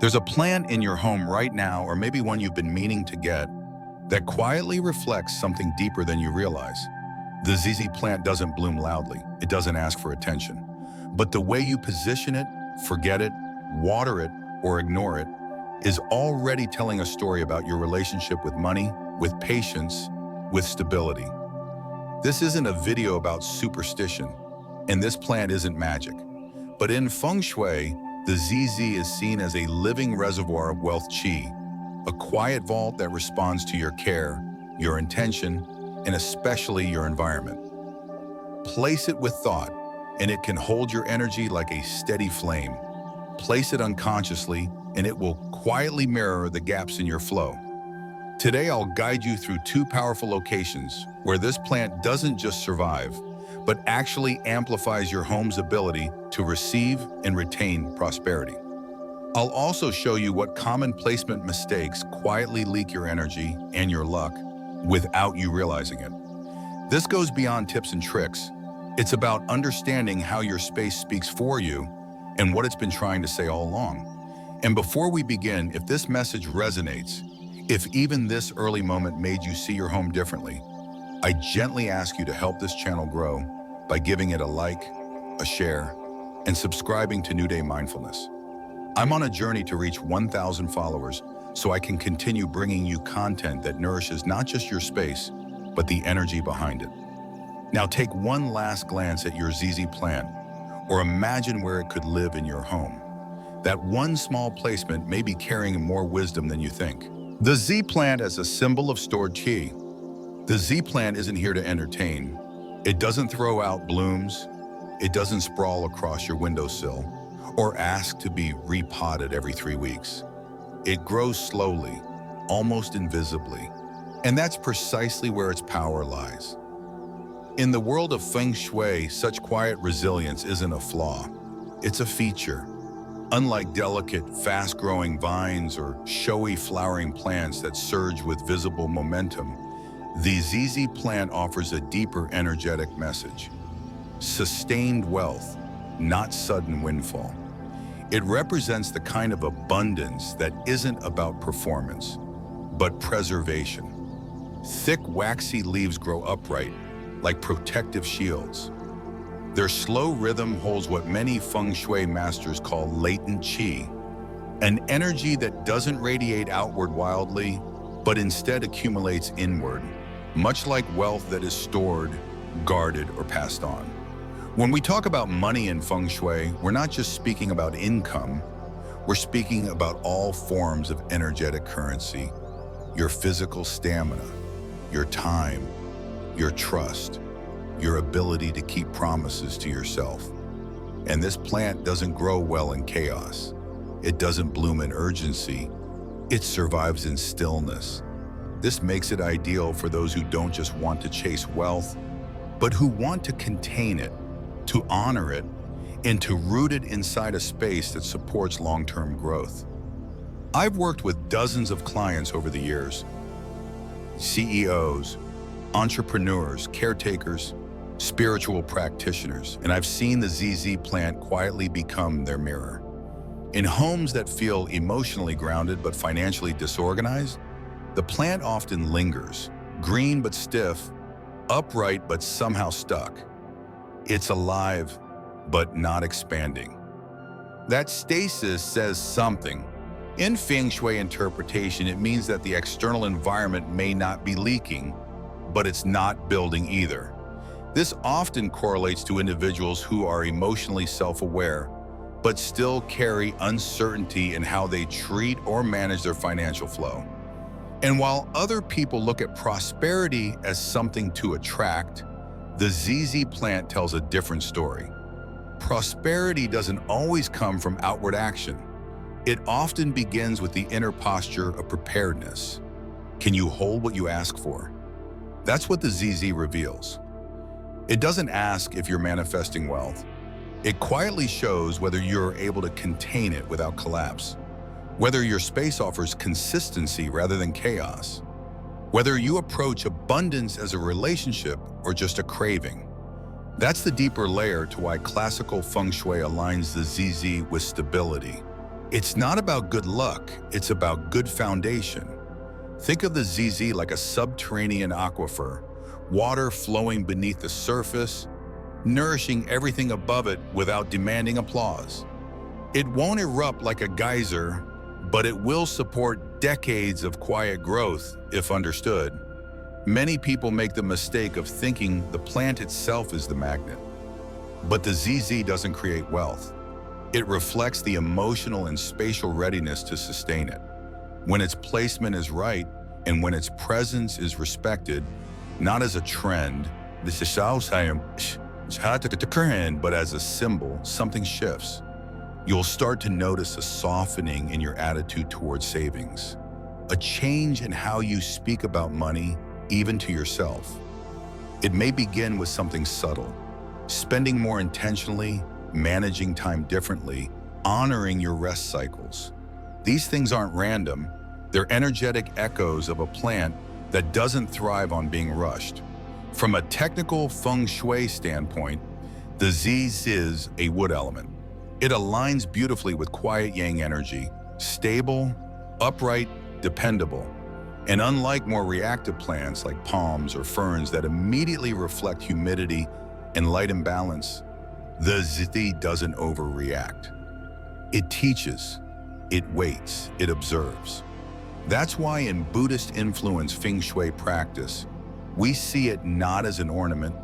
There's a plant in your home right now, or maybe one you've been meaning to get, that quietly reflects something deeper than you realize. The ZZ plant doesn't bloom loudly. It doesn't ask for attention. But the way you position it, forget it, water it, or ignore it is already telling a story about your relationship with money, with patience, with stability. This isn't a video about superstition, and this plant isn't magic. But in Feng Shui, the ZZ is seen as a living reservoir of wealth qi, a quiet vault that responds to your care, your intention, and especially your environment. Place it with thought, and it can hold your energy like a steady flame. Place it unconsciously, and it will quietly mirror the gaps in your flow. Today, I'll guide you through two powerful locations where this plant doesn't just survive, but actually amplifies your home's ability to receive and retain prosperity. I'll also show you what common placement mistakes quietly leak your energy and your luck without you realizing it. This goes beyond tips and tricks. It's about understanding how your space speaks for you and what it's been trying to say all along. And before we begin, if this message resonates, if even this early moment made you see your home differently, I gently ask you to help this channel grow by giving it a like, a share, and subscribing to New Day Mindfulness. I'm on a journey to reach 1,000 followers so I can continue bringing you content that nourishes not just your space, but the energy behind it. Now take one last glance at your ZZ plant, or imagine where it could live in your home. That one small placement may be carrying more wisdom than you think. The Z plant as a symbol of stored qi. The Z plant isn't here to entertain. It doesn't throw out blooms. It doesn't sprawl across your windowsill or ask to be repotted every 3 weeks. It grows slowly, almost invisibly, and that's precisely where its power lies. In the world of Feng Shui, such quiet resilience isn't a flaw. It's a feature. Unlike delicate, fast-growing vines or showy flowering plants that surge with visible momentum, the ZZ plant offers a deeper energetic message. Sustained wealth, not sudden windfall. It represents the kind of abundance that isn't about performance, but preservation. Thick, waxy leaves grow upright, like protective shields. Their slow rhythm holds what many Feng Shui masters call latent qi, an energy that doesn't radiate outward wildly, but instead accumulates inward, much like wealth that is stored, guarded, or passed on. When we talk about money in Feng Shui, we're not just speaking about income, we're speaking about all forms of energetic currency, your physical stamina, your time, your trust, your ability to keep promises to yourself. And this plant doesn't grow well in chaos. It doesn't bloom in urgency. It survives in stillness. This makes it ideal for those who don't just want to chase wealth, but who want to contain it, to honor it, and to root it inside a space that supports long-term growth. I've worked with dozens of clients over the years, CEOs, entrepreneurs, caretakers, spiritual practitioners, and I've seen the ZZ plant quietly become their mirror. In homes that feel emotionally grounded but financially disorganized, the plant often lingers, green but stiff, upright but somehow stuck. It's alive, but not expanding. That stasis says something. In Feng Shui interpretation, it means that the external environment may not be leaking, but it's not building either. This often correlates to individuals who are emotionally self-aware, but still carry uncertainty in how they treat or manage their financial flow. And while other people look at prosperity as something to attract, the ZZ plant tells a different story. Prosperity doesn't always come from outward action. It often begins with the inner posture of preparedness. Can you hold what you ask for? That's what the ZZ reveals. It doesn't ask if you're manifesting wealth. It quietly shows whether you're able to contain it without collapse, whether your space offers consistency rather than chaos, whether you approach abundance as a relationship or just a craving. That's the deeper layer to why classical Feng Shui aligns the ZZ with stability, It's not about good luck, it's about good foundation. Think of the ZZ like a subterranean aquifer, water flowing beneath the surface, nourishing everything above it without demanding applause. It won't erupt like a geyser, but it will support decades of quiet growth if understood. Many people make the mistake of thinking the plant itself is the magnet. But the ZZ doesn't create wealth. It reflects the emotional and spatial readiness to sustain it. When its placement is right and when its presence is respected, not as a trend, but as a symbol, something shifts. You'll start to notice a softening in your attitude towards savings, a change in how you speak about money, even to yourself. It may begin with something subtle, spending more intentionally, managing time differently, honoring your rest cycles. These things aren't random. They're energetic echoes of a plant that doesn't thrive on being rushed. From a technical Feng Shui standpoint, the ZZ is a wood element. It aligns beautifully with quiet yang energy, stable, upright, dependable. And unlike more reactive plants like palms or ferns that immediately reflect humidity and light imbalance, the ZZ doesn't overreact. It teaches, it waits, it observes. That's why in Buddhist-influenced Feng Shui practice, we see it not as an ornament,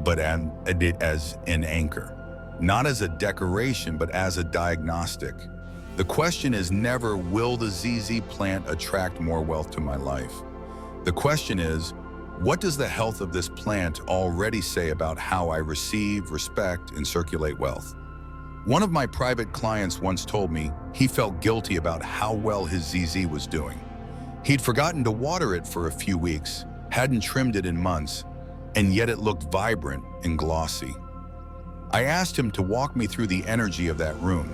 but as an anchor. Not as a decoration, but as a diagnostic. The question is never, will the ZZ plant attract more wealth to my life? The question is, what does the health of this plant already say about how I receive, respect, and circulate wealth? One of my private clients once told me he felt guilty about how well his ZZ was doing. He'd forgotten to water it for a few weeks, hadn't trimmed it in months, and yet it looked vibrant and glossy. I asked him to walk me through the energy of that room.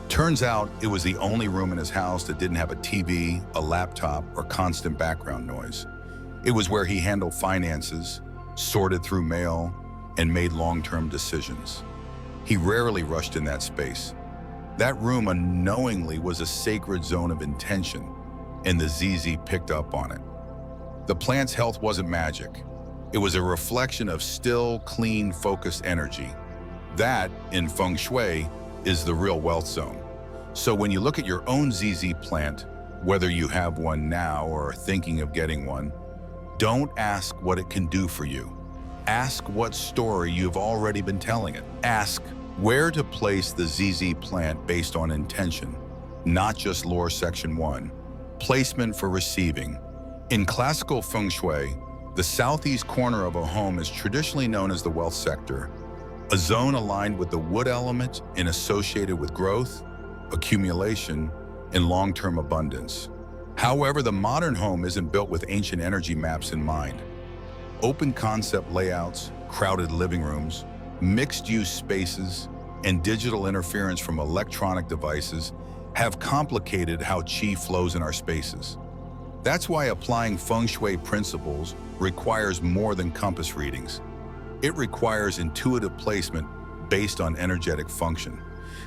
Turns out it was the only room in his house that didn't have a TV, a laptop, or constant background noise. It was where he handled finances, sorted through mail, and made long-term decisions. He rarely rushed in that space. That room unknowingly was a sacred zone of intention, and the ZZ picked up on it. The plant's health wasn't magic. It was a reflection of still, clean, focused energy. That, in Feng Shui, is the real wealth zone. So when you look at your own ZZ plant, whether you have one now or are thinking of getting one, don't ask what it can do for you. Ask what story you've already been telling it. Ask where to place the ZZ plant based on intention, not just lore section 1. Placement for receiving. In classical Feng Shui, the southeast corner of a home is traditionally known as the wealth sector, a zone aligned with the wood element and associated with growth, accumulation, and long-term abundance. However, the modern home isn't built with ancient energy maps in mind. Open concept layouts, crowded living rooms, mixed-use spaces, and digital interference from electronic devices have complicated how qi flows in our spaces. That's why applying Feng Shui principles requires more than compass readings. It requires intuitive placement based on energetic function.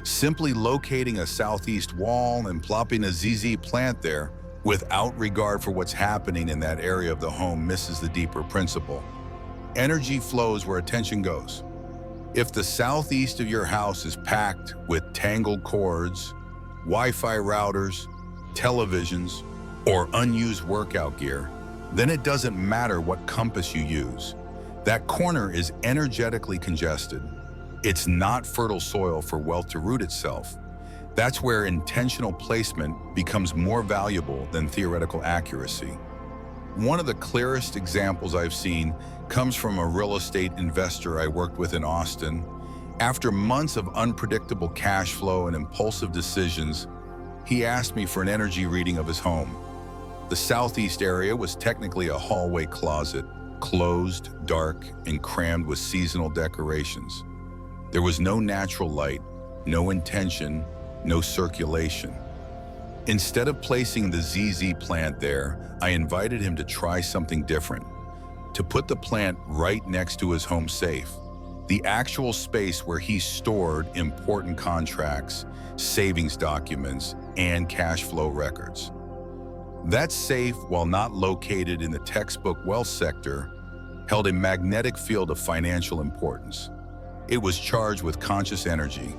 Simply locating a southeast wall and plopping a ZZ plant there without regard for what's happening in that area of the home misses the deeper principle. Energy flows where attention goes. If the southeast of your house is packed with tangled cords, Wi-Fi routers, televisions, or unused workout gear, then it doesn't matter what compass you use. That corner is energetically congested. It's not fertile soil for wealth to root itself. That's where intentional placement becomes more valuable than theoretical accuracy. One of the clearest examples I've seen comes from a real estate investor I worked with in Austin. After months of unpredictable cash flow and impulsive decisions, he asked me for an energy reading of his home. The southeast area was technically a hallway closet, closed, dark, and crammed with seasonal decorations. There was no natural light, no intention, no circulation. Instead of placing the ZZ plant there, I invited him to try something different, to put the plant right next to his home safe. the actual space where he stored important contracts, savings documents, and cash flow records. That safe, while not located in the textbook wealth sector, held a magnetic field of financial importance. It was charged with conscious energy.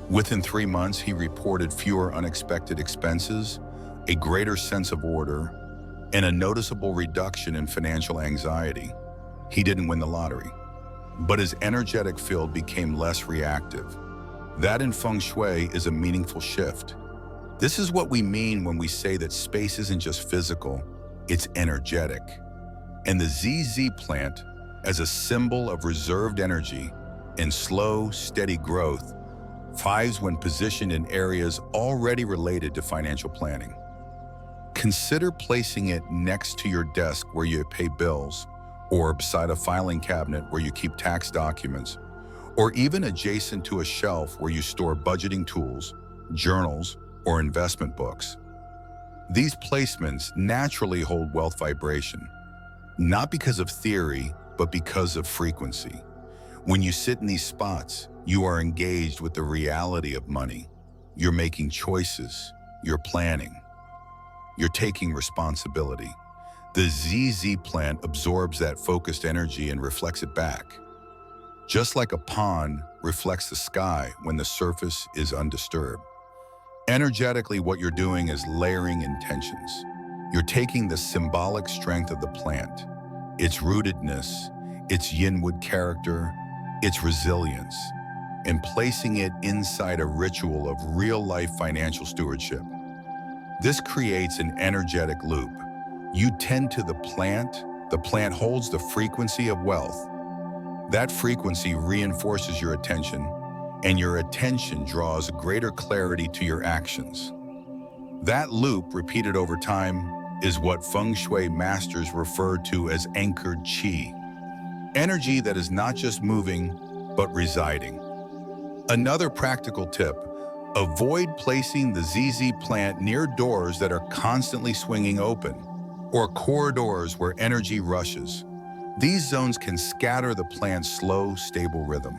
Within 3 months, he reported fewer unexpected expenses, a greater sense of order, and a noticeable reduction in financial anxiety. He didn't win the lottery, but his energetic field became less reactive. That in Feng Shui is a meaningful shift. This is what we mean when we say that space isn't just physical, it's energetic. And the ZZ plant, as a symbol of reserved energy and slow, steady growth, thrives when positioned in areas already related to financial planning. Consider placing it next to your desk where you pay bills, or beside a filing cabinet where you keep tax documents, or even adjacent to a shelf where you store budgeting tools, journals, or investment books. These placements naturally hold wealth vibration, not because of theory, but because of frequency. When you sit in these spots, you are engaged with the reality of money. You're making choices, you're planning, you're taking responsibility. The ZZ plant absorbs that focused energy and reflects it back. Just like a pond reflects the sky when the surface is undisturbed. Energetically, what you're doing is layering intentions. You're taking the symbolic strength of the plant, its rootedness, its yinwood character, its resilience, and placing it inside a ritual of real-life financial stewardship. This creates an energetic loop. You tend to the plant holds the frequency of wealth. That frequency reinforces your attention, and your attention draws greater clarity to your actions. That loop, repeated over time, is what Feng Shui masters refer to as anchored qi, energy that is not just moving, but residing. Another practical tip: avoid placing the ZZ plant near doors that are constantly swinging open, or corridors where energy rushes. These zones can scatter the plant's slow, stable rhythm.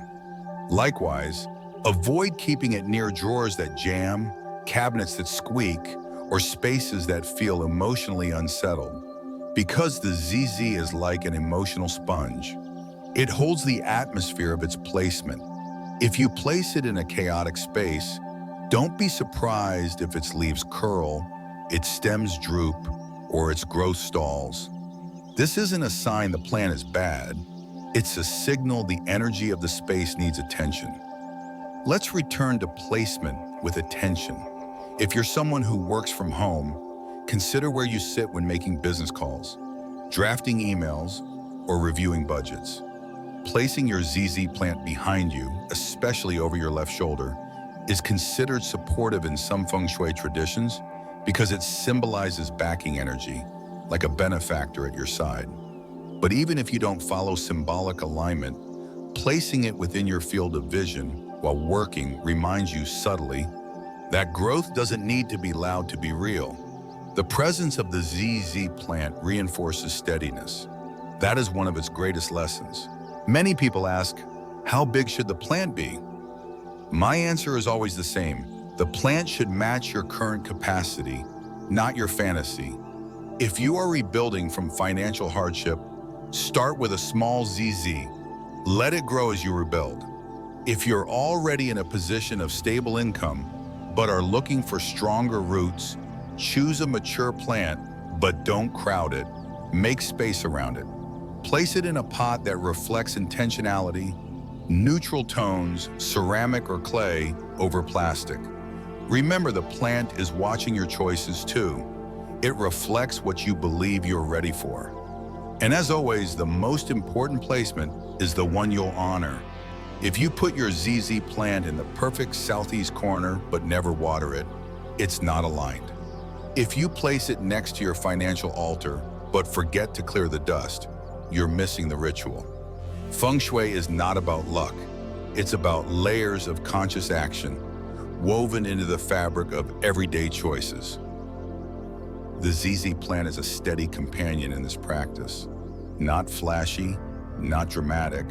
Likewise, avoid keeping it near drawers that jam, cabinets that squeak, or spaces that feel emotionally unsettled. Because the ZZ is like an emotional sponge, it holds the atmosphere of its placement. If you place it in a chaotic space, don't be surprised if its leaves curl, its stems droop, or its growth stalls. This isn't a sign the plant is bad. It's a signal the energy of the space needs attention. Let's return to placement with attention. If you're someone who works from home, consider where you sit when making business calls, drafting emails, or reviewing budgets. Placing your ZZ plant behind you, especially over your left shoulder, is considered supportive in some Feng Shui traditions because it symbolizes backing energy, like a benefactor at your side. But even if you don't follow symbolic alignment, placing it within your field of vision while working reminds you subtly that growth doesn't need to be loud to be real. The presence of the ZZ plant reinforces steadiness. That is one of its greatest lessons. Many people ask, how big should the plant be? My answer is always the same. The plant should match your current capacity, not your fantasy. If you are rebuilding from financial hardship, start with a small ZZ. Let it grow as you rebuild. If you're already in a position of stable income, but are looking for stronger roots, choose a mature plant, but don't crowd it. Make space around it. Place it in a pot that reflects intentionality, neutral tones, ceramic or clay over plastic. Remember, the plant is watching your choices too. It reflects what you believe you're ready for. And as always, the most important placement is the one you'll honor. If you put your ZZ plant in the perfect southeast corner but never water it, it's not aligned. If you place it next to your financial altar but forget to clear the dust, you're missing the ritual. Feng Shui is not about luck. It's about layers of conscious action woven into the fabric of everyday choices. The ZZ plant is a steady companion in this practice. Not flashy, not dramatic,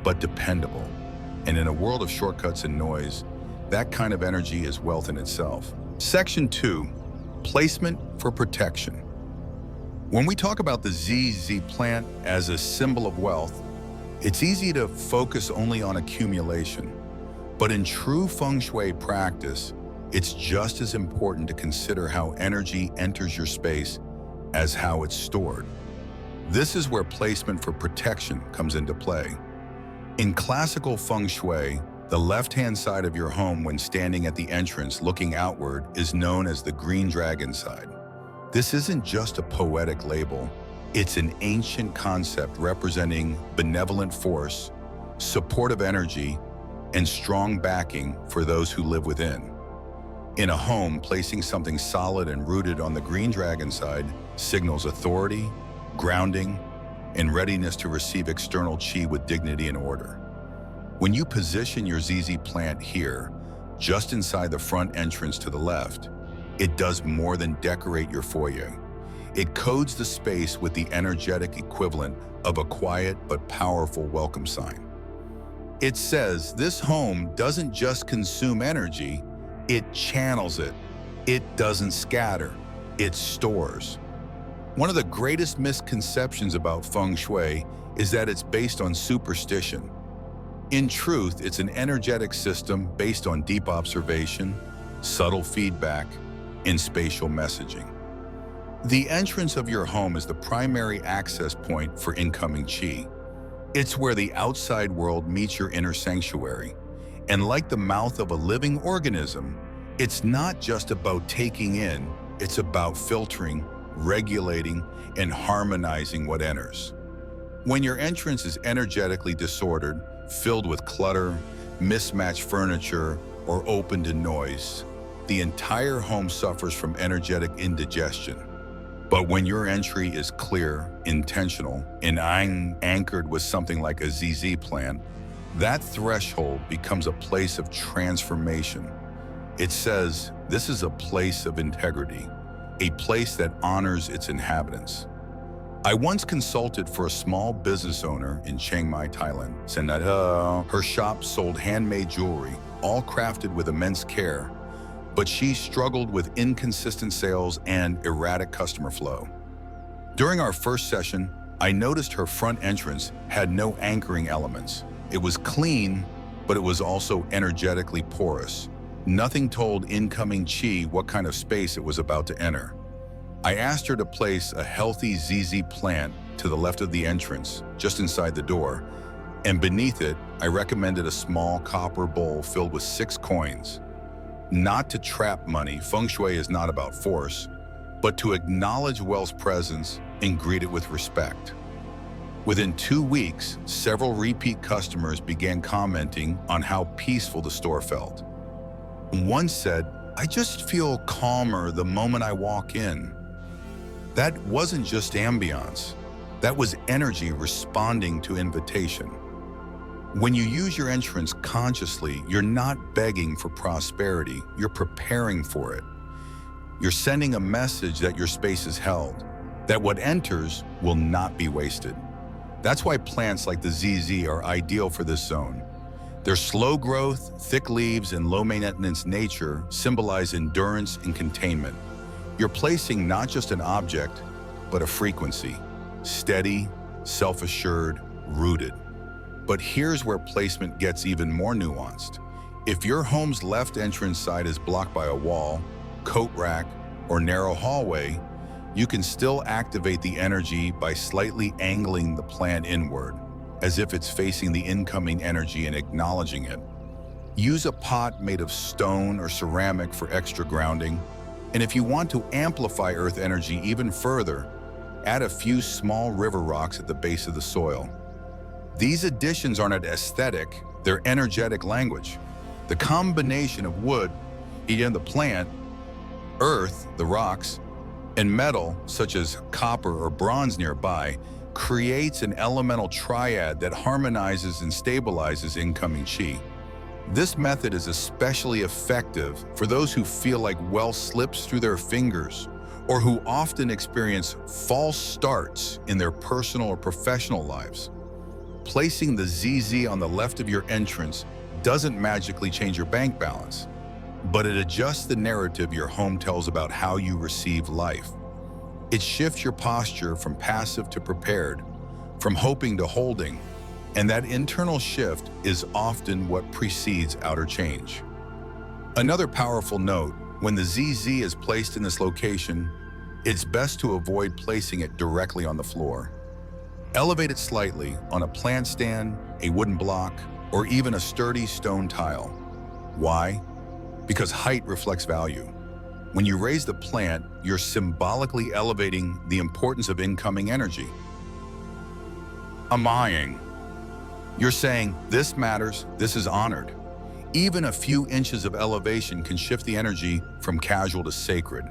but dependable. And in a world of shortcuts and noise, that kind of energy is wealth in itself. Section 2, placement for protection. When we talk about the ZZ plant as a symbol of wealth, it's easy to focus only on accumulation. But in true Feng Shui practice, it's just as important to consider how energy enters your space as how it's stored. This is where placement for protection comes into play. In classical Feng Shui, the left-hand side of your home when standing at the entrance looking outward is known as the green dragon side. This isn't just a poetic label, it's an ancient concept representing benevolent force, supportive energy, and strong backing for those who live within. In a home, placing something solid and rooted on the green dragon side signals authority, grounding, and readiness to receive external qi with dignity and order. When you position your ZZ plant here, just inside the front entrance to the left, it does more than decorate your foyer. It codes the space with the energetic equivalent of a quiet but powerful welcome sign. It says this home doesn't just consume energy, it channels it. It doesn't scatter, it stores. One of the greatest misconceptions about Feng Shui is that it's based on superstition. In truth, it's an energetic system based on deep observation, subtle feedback, and spatial messaging. The entrance of your home is the primary access point for incoming qi. It's where the outside world meets your inner sanctuary. And like the mouth of a living organism, it's not just about taking in, it's about filtering, regulating, and harmonizing what enters. When your entrance is energetically disordered, filled with clutter, mismatched furniture, or open to noise, the entire home suffers from energetic indigestion. But when your entry is clear, intentional, and anchored with something like a ZZ plant, that threshold becomes a place of transformation. It says, this is a place of integrity, a place that honors its inhabitants. I once consulted for a small business owner in Chiang Mai, Thailand. Her shop sold handmade jewelry, all crafted with immense care, but she struggled with inconsistent sales and erratic customer flow. During our first session, I noticed her front entrance had no anchoring elements. It was clean, but it was also energetically porous. Nothing told incoming qi what kind of space it was about to enter. I asked her to place a healthy ZZ plant to the left of the entrance, just inside the door, and beneath it, I recommended a small copper bowl filled with 6 coins. Not to trap money, Feng Shui is not about force, but to acknowledge wealth's presence and greet it with respect. Within 2 weeks, several repeat customers began commenting on how peaceful the store felt. One said, "I just feel calmer the moment I walk in." That wasn't just ambiance. That was energy responding to invitation. When you use your entrance consciously, you're not begging for prosperity, you're preparing for it. You're sending a message that your space is held, that what enters will not be wasted. That's why plants like the ZZ are ideal for this zone. Their slow growth, thick leaves, and low-maintenance nature symbolize endurance and containment. You're placing not just an object, but a frequency, steady, self-assured, rooted. But here's where placement gets even more nuanced. If your home's left entrance side is blocked by a wall, coat rack, or narrow hallway, you can still activate the energy by slightly angling the plant inward, as if it's facing the incoming energy and acknowledging it. Use a pot made of stone or ceramic for extra grounding, and if you want to amplify earth energy even further, add a few small river rocks at the base of the soil. These additions aren't aesthetic, they're energetic language. The combination of wood, and the plant, earth, the rocks, and metal, such as copper or bronze nearby, creates an elemental triad that harmonizes and stabilizes incoming qi. This method is especially effective for those who feel like wealth slips through their fingers or who often experience false starts in their personal or professional lives. Placing the ZZ on the left of your entrance doesn't magically change your bank balance, but it adjusts the narrative your home tells about how you receive life. It shifts your posture from passive to prepared, from hoping to holding, and that internal shift is often what precedes outer change. Another powerful note, when the ZZ is placed in this location, it's best to avoid placing it directly on the floor. Elevate it slightly on a plant stand, a wooden block, or even a sturdy stone tile. Why? Because height reflects value. When you raise the plant, you're symbolically elevating the importance of incoming energy. Amaying. You're saying, this matters, this is honored. Even a few inches of elevation can shift the energy from casual to sacred.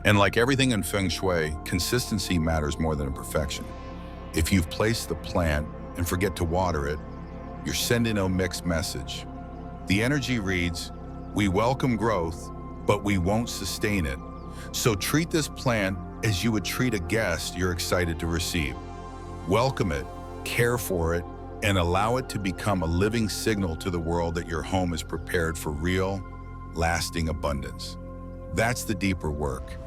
And like everything in Feng Shui, consistency matters more than perfection. If you've placed the plant and forget to water it, you're sending a mixed message. The energy reads, we welcome growth, but we won't sustain it. So treat this plant as you would treat a guest you're excited to receive. Welcome it, care for it, and allow it to become a living signal to the world that your home is prepared for real, lasting abundance. That's the deeper work.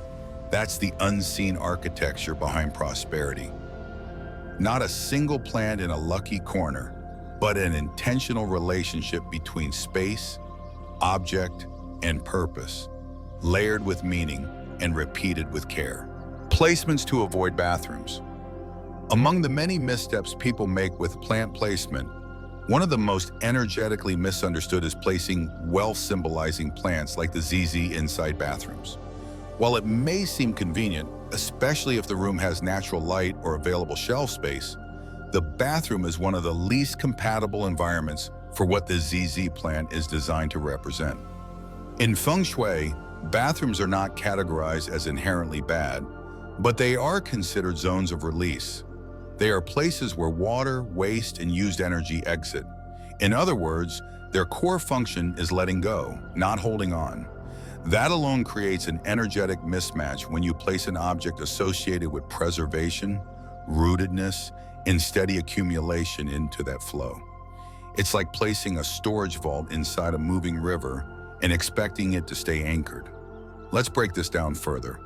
That's the unseen architecture behind prosperity. Not a single plant in a lucky corner, but an intentional relationship between space, object, and purpose, layered with meaning and repeated with care. Placements to avoid bathrooms. Among the many missteps people make with plant placement, one of the most energetically misunderstood is placing wealth-symbolizing plants like the ZZ inside bathrooms. While it may seem convenient, especially if the room has natural light or available shelf space, the bathroom is one of the least compatible environments for what the ZZ plant is designed to represent. In Feng Shui, bathrooms are not categorized as inherently bad, but they are considered zones of release. They are places where water, waste, and used energy exit. In other words, their core function is letting go, not holding on. That alone creates an energetic mismatch when you place an object associated with preservation, rootedness, and steady accumulation into that flow. It's like placing a storage vault inside a moving river and expecting it to stay anchored. Let's break this down further.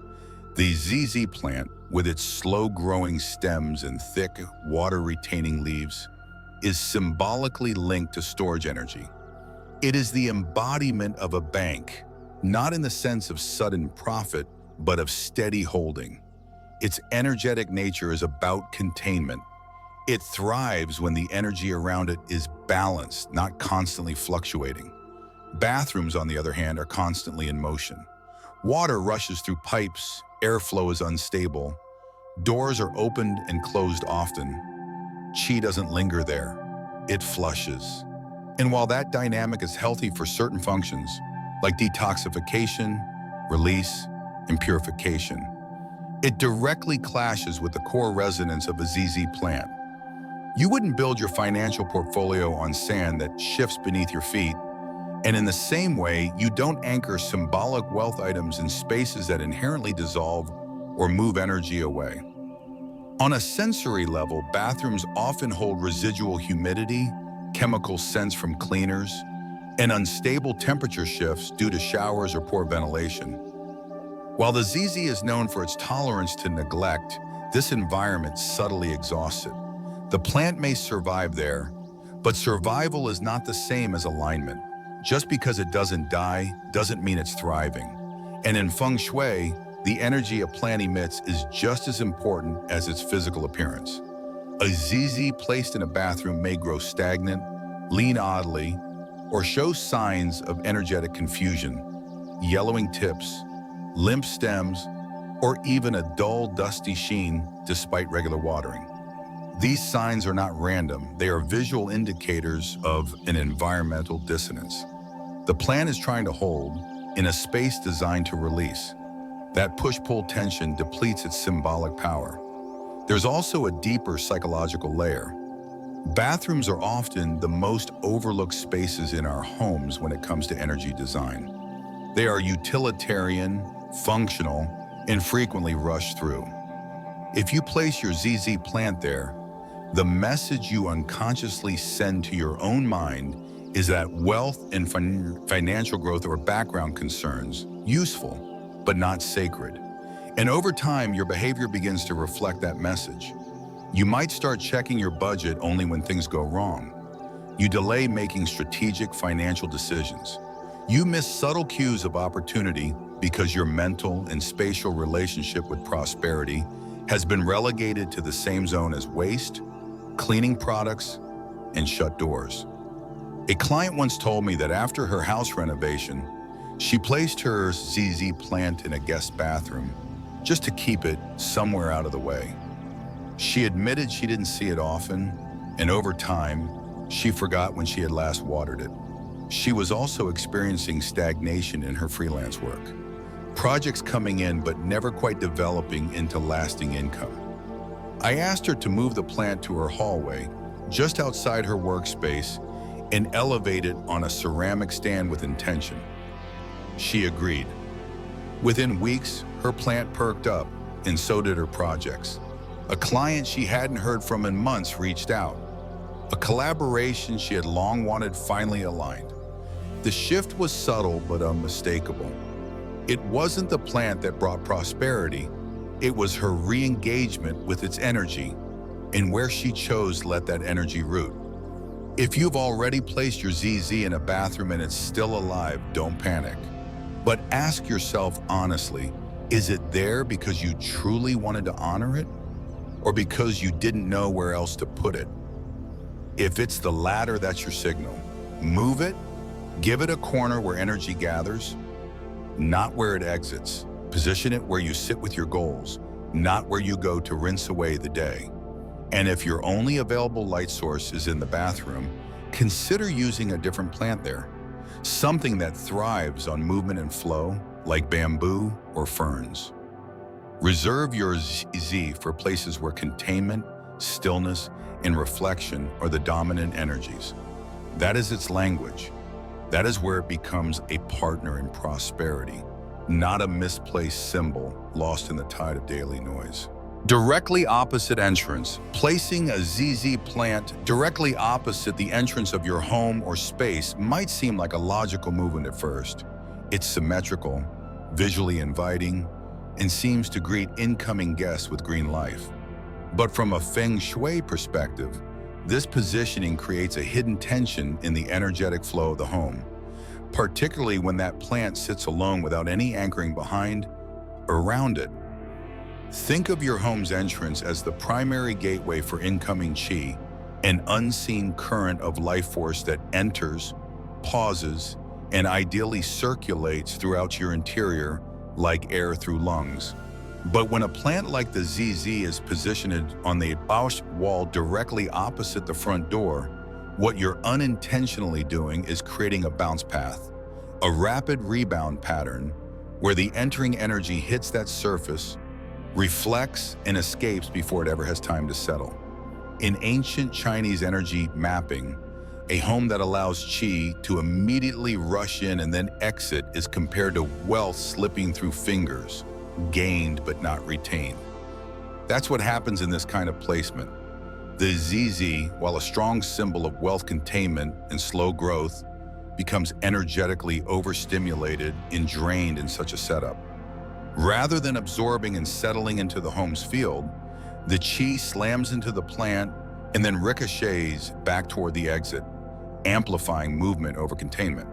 The ZZ plant, with its slow-growing stems and thick, water-retaining leaves, is symbolically linked to storage energy. It is the embodiment of a bank, not in the sense of sudden profit, but of steady holding. Its energetic nature is about containment. It thrives when the energy around it is balanced, not constantly fluctuating. Bathrooms, on the other hand, are constantly in motion. Water rushes through pipes, airflow is unstable, doors are opened and closed often. Qi doesn't linger there, it flushes. And while that dynamic is healthy for certain functions, like detoxification, release, and purification, it directly clashes with the core resonance of a ZZ plant. You wouldn't build your financial portfolio on sand that shifts beneath your feet, and in the same way, you don't anchor symbolic wealth items in spaces that inherently dissolve or move energy away. On a sensory level, bathrooms often hold residual humidity, chemical scents from cleaners, and unstable temperature shifts due to showers or poor ventilation. While the ZZ is known for its tolerance to neglect, this environment subtly exhausts it. The plant may survive there, but survival is not the same as alignment. Just because it doesn't die doesn't mean it's thriving. And in Feng Shui, the energy a plant emits is just as important as its physical appearance. A ZZ placed in a bathroom may grow stagnant, lean oddly, or show signs of energetic confusion, yellowing tips, limp stems, or even a dull, dusty sheen despite regular watering. These signs are not random, they are visual indicators of an environmental dissonance. The plant is trying to hold in a space designed to release. That push-pull tension depletes its symbolic power. There's also a deeper psychological layer. Bathrooms are often the most overlooked spaces in our homes when it comes to energy design. They are utilitarian, functional, and frequently rushed through. If you place your ZZ plant there, The message you unconsciously send to your own mind is that wealth and financial growth are background concerns, useful, but not sacred. And over time, your behavior begins to reflect that message. You might start checking your budget only when things go wrong. You delay making strategic financial decisions. You miss subtle cues of opportunity because your mental and spatial relationship with prosperity has been relegated to the same zone as waste, cleaning products, and shut doors. A client once told me that after her house renovation, she placed her ZZ plant in a guest bathroom just to keep it somewhere out of the way. She admitted she didn't see it often, and over time, she forgot when she had last watered it. She was also experiencing stagnation in her freelance work. Projects coming in but never quite developing into lasting income. I asked her to move the plant to her hallway, just outside her workspace, and elevate it on a ceramic stand with intention. She agreed. Within weeks, her plant perked up, and so did her projects. A client she hadn't heard from in months reached out. A collaboration she had long wanted finally aligned. The shift was subtle but unmistakable. It wasn't the plant that brought prosperity, it was her re-engagement with its energy and where she chose to let that energy root. If you've already placed your ZZ in a bathroom and it's still alive, don't panic. But ask yourself honestly, is it there because you truly wanted to honor it, or because you didn't know where else to put it? If it's the latter, that's your signal. Move it, give it a corner where energy gathers, not where it exits. Position it where you sit with your goals, not where you go to rinse away the day. And if your only available light source is in the bathroom, consider using a different plant there. Something that thrives on movement and flow, like bamboo or ferns. Reserve your ZZ for places where containment, stillness, and reflection are the dominant energies. That is its language. That is where it becomes a partner in prosperity, not a misplaced symbol lost in the tide of daily noise. Directly opposite entrance. Placing a ZZ plant directly opposite the entrance of your home or space might seem like a logical movement at first. It's symmetrical, visually inviting, and seems to greet incoming guests with green life. But from a Feng Shui perspective, this positioning creates a hidden tension in the energetic flow of the home, particularly when that plant sits alone without any anchoring behind or around it. Think of your home's entrance as the primary gateway for incoming qi, an unseen current of life force that enters, pauses, and ideally circulates throughout your interior like air through lungs. But when a plant like the ZZ is positioned on the house wall directly opposite the front door, what you're unintentionally doing is creating a bounce path, a rapid rebound pattern where the entering energy hits that surface, reflects, and escapes before it ever has time to settle. In ancient Chinese energy mapping, a home that allows qi to immediately rush in and then exit is compared to wealth slipping through fingers, gained but not retained. That's what happens in this kind of placement. The ZZ, while a strong symbol of wealth containment and slow growth, becomes energetically overstimulated and drained in such a setup. Rather than absorbing and settling into the home's field, the qi slams into the plant and then ricochets back toward the exit, amplifying movement over containment.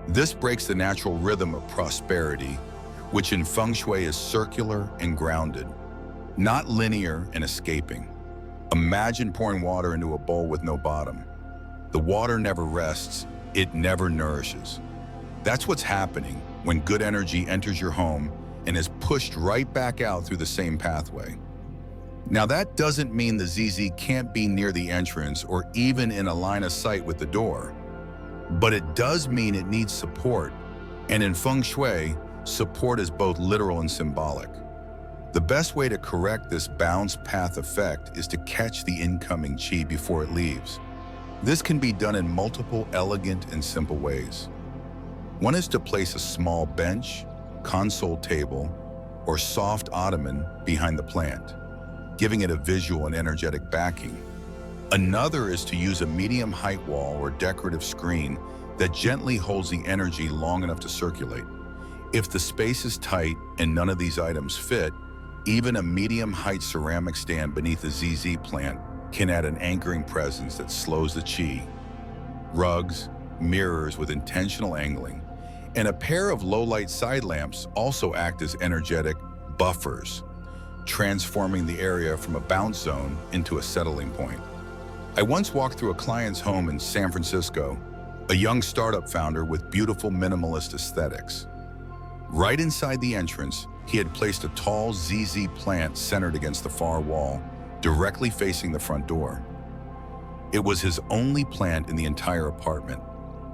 This breaks the natural rhythm of prosperity, which in Feng Shui is circular and grounded, not linear and escaping. Imagine pouring water into a bowl with no bottom. The water never rests, it never nourishes. That's what's happening when good energy enters your home and is pushed right back out through the same pathway. Now that doesn't mean the ZZ can't be near the entrance or even in a line of sight with the door, but it does mean it needs support, and in Feng Shui, support is both literal and symbolic. The best way to correct this bounce path effect is to catch the incoming qi before it leaves. This can be done in multiple elegant and simple ways. One is to place a small bench, console table, or soft ottoman behind the plant, giving it a visual and energetic backing. Another is to use a medium height wall or decorative screen that gently holds the energy long enough to circulate. If the space is tight and none of these items fit, even a medium height ceramic stand beneath a ZZ plant can add an anchoring presence that slows the chi. Rugs, mirrors with intentional angling, and a pair of low-light side lamps also act as energetic buffers, transforming the area from a bounce zone into a settling point. I once walked through a client's home in San Francisco, a young startup founder with beautiful minimalist aesthetics. Right inside the entrance, he had placed a tall ZZ plant centered against the far wall, directly facing the front door. It was his only plant in the entire apartment.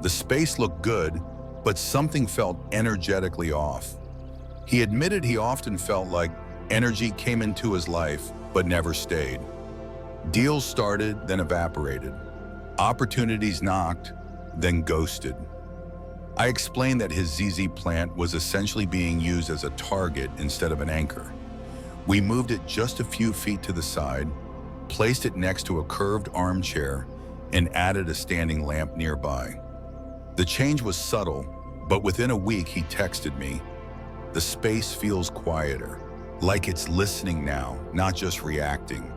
The space looked good, but something felt energetically off. He admitted he often felt like energy came into his life, but never stayed. Deals started, then evaporated. Opportunities knocked, then ghosted. I explained that his ZZ plant was essentially being used as a target instead of an anchor. We moved it just a few feet to the side, placed it next to a curved armchair, and added a standing lamp nearby. The change was subtle, but within a week he texted me, "The space feels quieter, like it's listening now, not just reacting."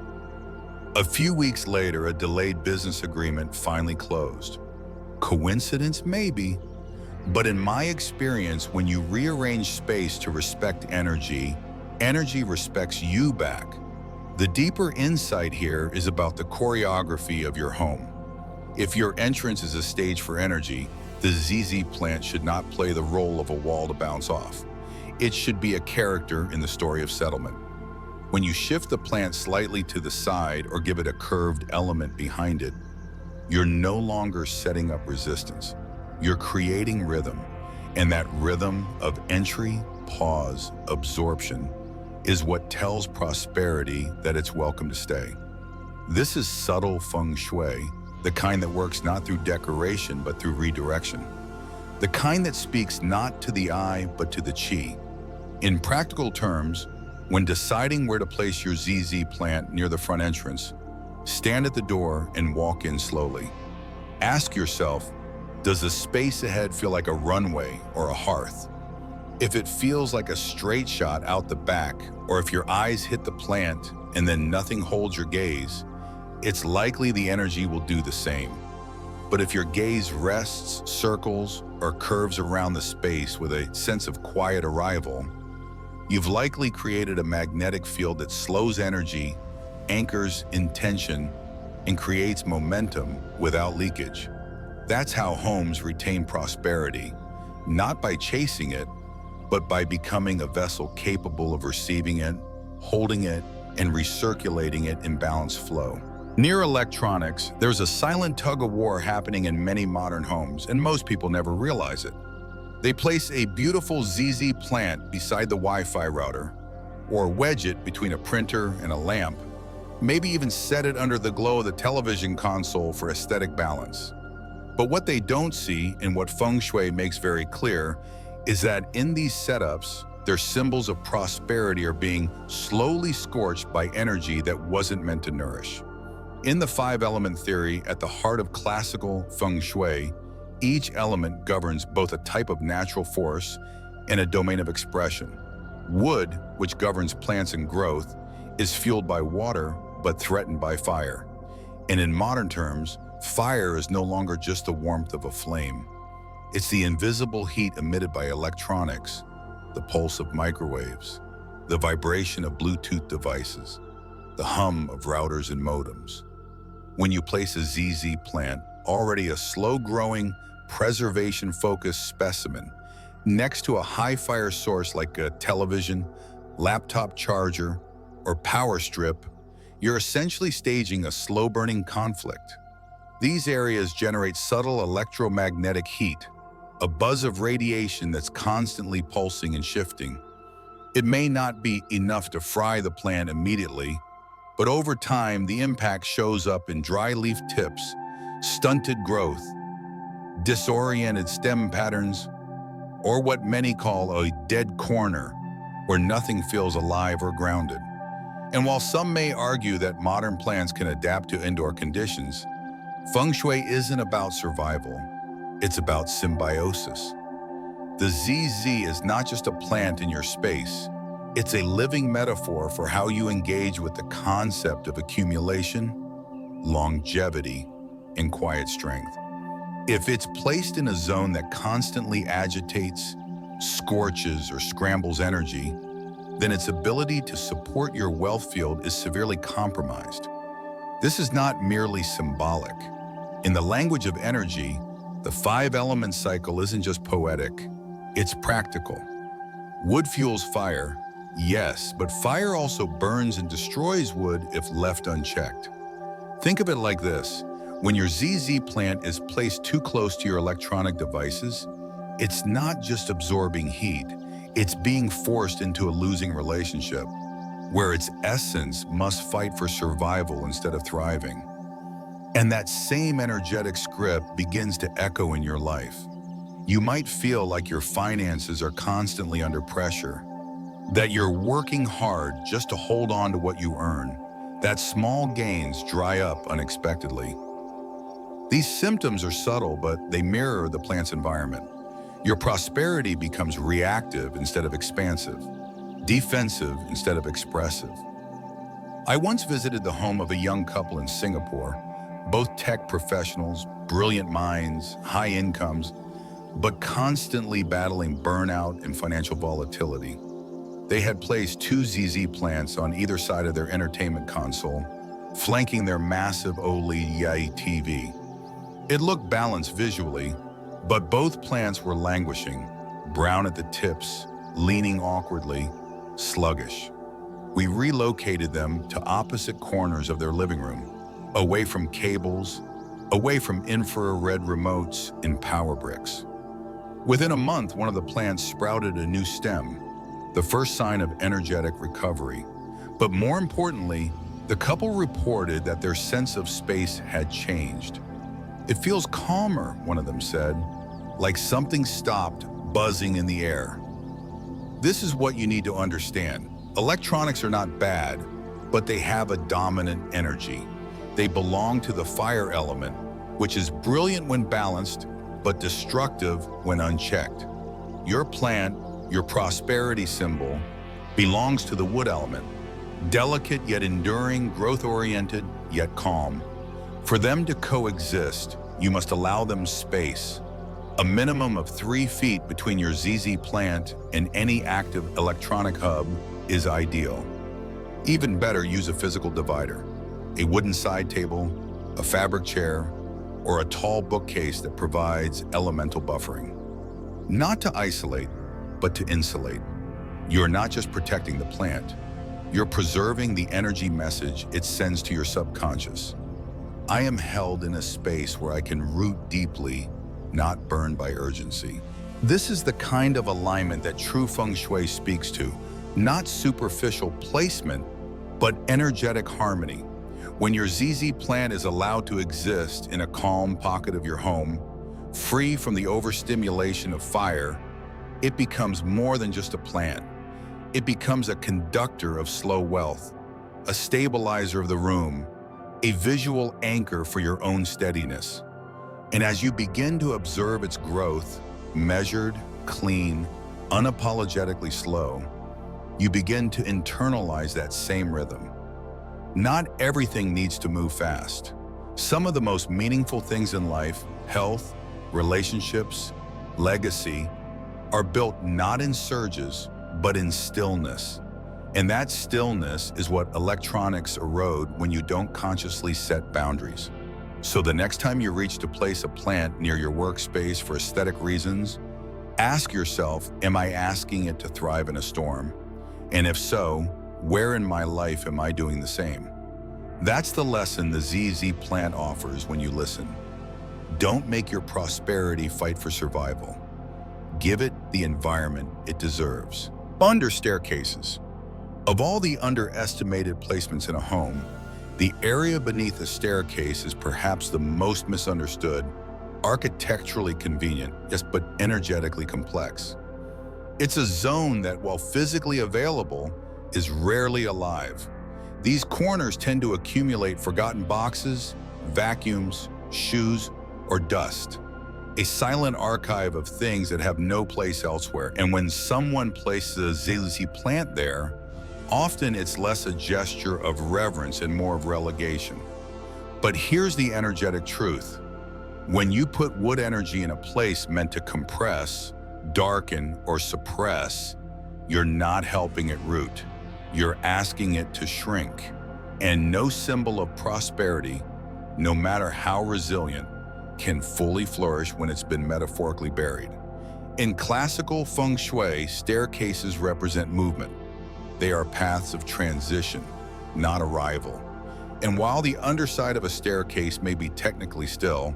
A few weeks later, a delayed business agreement finally closed. Coincidence? Maybe. But in my experience, when you rearrange space to respect energy, energy respects you back. The deeper insight here is about the choreography of your home. If your entrance is a stage for energy, the ZZ plant should not play the role of a wall to bounce off. It should be a character in the story of settlement. When you shift the plant slightly to the side or give it a curved element behind it, you're no longer setting up resistance. You're creating rhythm, and that rhythm of entry, pause, absorption is what tells prosperity that it's welcome to stay. This is subtle Feng Shui, the kind that works not through decoration but through redirection. The kind that speaks not to the eye but to the chi. In practical terms, when deciding where to place your ZZ plant near the front entrance, stand at the door and walk in slowly. Ask yourself, does the space ahead feel like a runway or a hearth? If it feels like a straight shot out the back, or if your eyes hit the plant and then nothing holds your gaze, it's likely the energy will do the same. But if your gaze rests, circles, or curves around the space with a sense of quiet arrival, you've likely created a magnetic field that slows energy, anchors intention, and creates momentum without leakage. That's how homes retain prosperity, not by chasing it, but by becoming a vessel capable of receiving it, holding it, and recirculating it in balanced flow. Near electronics, there's a silent tug-of-war happening in many modern homes, and most people never realize it. They place a beautiful ZZ plant beside the Wi-Fi router, or wedge it between a printer and a lamp, maybe even set it under the glow of the television console for aesthetic balance. But what they don't see, and what Feng Shui makes very clear, is that in these setups, their symbols of prosperity are being slowly scorched by energy that wasn't meant to nourish. In the five-element theory, at the heart of classical Feng Shui, each element governs both a type of natural force and a domain of expression. Wood, which governs plants and growth, is fueled by water but threatened by fire. And in modern terms, fire is no longer just the warmth of a flame. It's the invisible heat emitted by electronics, the pulse of microwaves, the vibration of Bluetooth devices, the hum of routers and modems. When you place a ZZ plant, already a slow-growing, preservation-focused specimen, next to a high-fire source like a television, laptop charger, or power strip, you're essentially staging a slow-burning conflict. These areas generate subtle electromagnetic heat, a buzz of radiation that's constantly pulsing and shifting. It may not be enough to fry the plant immediately, but over time, the impact shows up in dry leaf tips, stunted growth, disoriented stem patterns, or what many call a dead corner, where nothing feels alive or grounded. And while some may argue that modern plants can adapt to indoor conditions, Feng Shui isn't about survival, it's about symbiosis. The ZZ is not just a plant in your space, it's a living metaphor for how you engage with the concept of accumulation, longevity, and quiet strength. If it's placed in a zone that constantly agitates, scorches, or scrambles energy, then its ability to support your wealth field is severely compromised. This is not merely symbolic. In the language of energy, the five-element cycle isn't just poetic, it's practical. Wood fuels fire, yes, but fire also burns and destroys wood if left unchecked. Think of it like this. When your ZZ plant is placed too close to your electronic devices, it's not just absorbing heat, it's being forced into a losing relationship, where its essence must fight for survival instead of thriving. And that same energetic script begins to echo in your life. You might feel like your finances are constantly under pressure, that you're working hard just to hold on to what you earn, that small gains dry up unexpectedly. These symptoms are subtle, but they mirror the plant's environment. Your prosperity becomes reactive instead of expansive, defensive instead of expressive. I once visited the home of a young couple in Singapore, both tech professionals, brilliant minds, high incomes, but constantly battling burnout and financial volatility. They had placed two ZZ plants on either side of their entertainment console, flanking their massive OLED TV. It looked balanced visually, but both plants were languishing, brown at the tips, leaning awkwardly, sluggish. We relocated them to opposite corners of their living room, away from cables, away from infrared remotes and power bricks. Within a month, one of the plants sprouted a new stem, the first sign of energetic recovery. But more importantly, the couple reported that their sense of space had changed. "It feels calmer," one of them said, "like something stopped buzzing in the air." This is what you need to understand. Electronics are not bad, but they have a dominant energy. They belong to the fire element, which is brilliant when balanced, but destructive when unchecked. Your plant, your prosperity symbol, belongs to the wood element, delicate yet enduring, growth-oriented yet calm. For them to coexist, you must allow them space. A minimum of 3 feet between your ZZ plant and any active electronic hub is ideal. Even better, use a physical divider, a wooden side table, a fabric chair, or a tall bookcase that provides elemental buffering. Not to isolate, but to insulate. You're not just protecting the plant, you're preserving the energy message it sends to your subconscious. I am held in a space where I can root deeply, not burned by urgency. This is the kind of alignment that true Feng Shui speaks to, not superficial placement, but energetic harmony. When your ZZ plant is allowed to exist in a calm pocket of your home, free from the overstimulation of fire, it becomes more than just a plant. It becomes a conductor of slow wealth, a stabilizer of the room, a visual anchor for your own steadiness. And as you begin to observe its growth, measured, clean, unapologetically slow, you begin to internalize that same rhythm. Not everything needs to move fast. Some of the most meaningful things in life, health, relationships, legacy, are built not in surges, but in stillness. And that stillness is what electronics erode when you don't consciously set boundaries. So the next time you reach to place a plant near your workspace for aesthetic reasons, ask yourself, am I asking it to thrive in a storm? And if so, where in my life am I doing the same? That's the lesson the ZZ plant offers when you listen. Don't make your prosperity fight for survival. Give it the environment it deserves. Under staircases. Of all the underestimated placements in a home, the area beneath a staircase is perhaps the most misunderstood, architecturally convenient, yes, but energetically complex. It's a zone that, while physically available, is rarely alive. These corners tend to accumulate forgotten boxes, vacuums, shoes, or dust. A silent archive of things that have no place elsewhere. And when someone places a ZZ plant there, often it's less a gesture of reverence and more of relegation. But here's the energetic truth. When you put wood energy in a place meant to compress, darken, or suppress, you're not helping it root. You're asking it to shrink. And no symbol of prosperity, no matter how resilient, can fully flourish when it's been metaphorically buried. In classical Feng Shui, staircases represent movement. They are paths of transition, not arrival. And while the underside of a staircase may be technically still,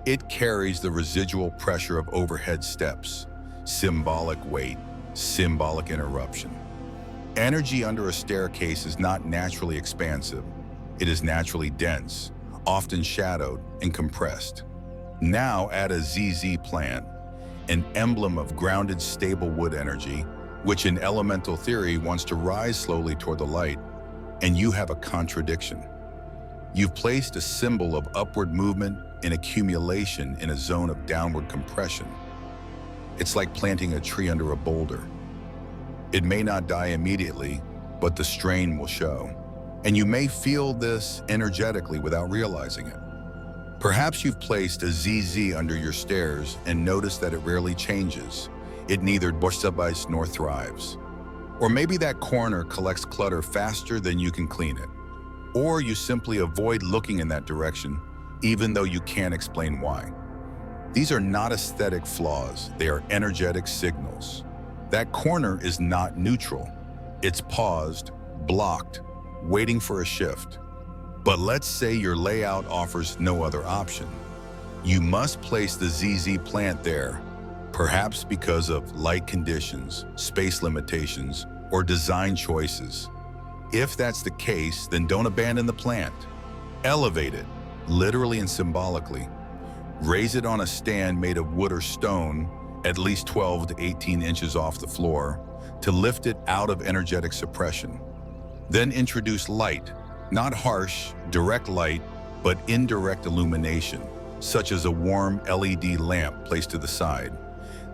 it carries the residual pressure of overhead steps, symbolic weight, symbolic interruption. Energy under a staircase is not naturally expansive. It is naturally dense, often shadowed and compressed. Now add a ZZ plant, an emblem of grounded, stable wood energy, which in elemental theory wants to rise slowly toward the light, and you have a contradiction. You've placed a symbol of upward movement and accumulation in a zone of downward compression. It's like planting a tree under a boulder. It may not die immediately, but the strain will show. And you may feel this energetically without realizing it. Perhaps you've placed a ZZ under your stairs and noticed that it rarely changes. It neither borstabais nor thrives. Or maybe that corner collects clutter faster than you can clean it. Or you simply avoid looking in that direction, even though you can't explain why. These are not aesthetic flaws, they are energetic signals. That corner is not neutral. It's paused, blocked, waiting for a shift. But let's say your layout offers no other option. You must place the ZZ plant there, perhaps because of light conditions, space limitations, or design choices. If that's the case, then don't abandon the plant. Elevate it, literally and symbolically. Raise it on a stand made of wood or stone, at least 12 to 18 inches off the floor, to lift it out of energetic suppression. Then introduce light, not harsh, direct light, but indirect illumination, such as a warm LED lamp placed to the side.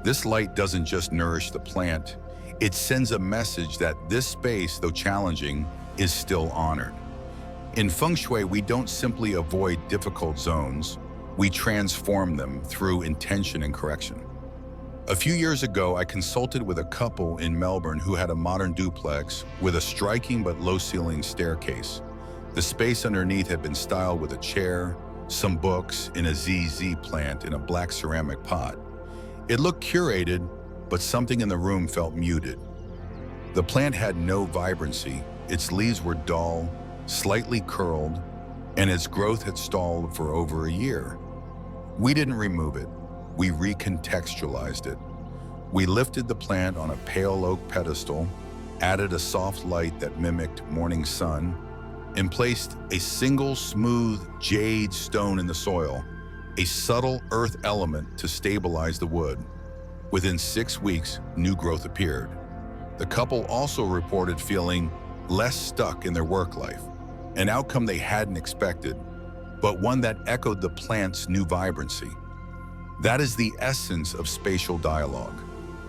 This light doesn't just nourish the plant, it sends a message that this space, though challenging, is still honored. In Feng Shui, we don't simply avoid difficult zones, we transform them through intention and correction. A few years ago, I consulted with a couple in Melbourne who had a modern duplex with a striking but low-ceiling staircase. The space underneath had been styled with a chair, some books, and a ZZ plant in a black ceramic pot. It looked curated, but something in the room felt muted. The plant had no vibrancy, its leaves were dull, slightly curled, and its growth had stalled for over a year. We didn't remove it, we recontextualized it. We lifted the plant on a pale oak pedestal, added a soft light that mimicked morning sun, and placed a single smooth jade stone in the soil, a subtle earth element to stabilize the wood. Within 6 weeks, new growth appeared. The couple also reported feeling less stuck in their work life, an outcome they hadn't expected, but one that echoed the plant's new vibrancy. That is the essence of spatial dialogue.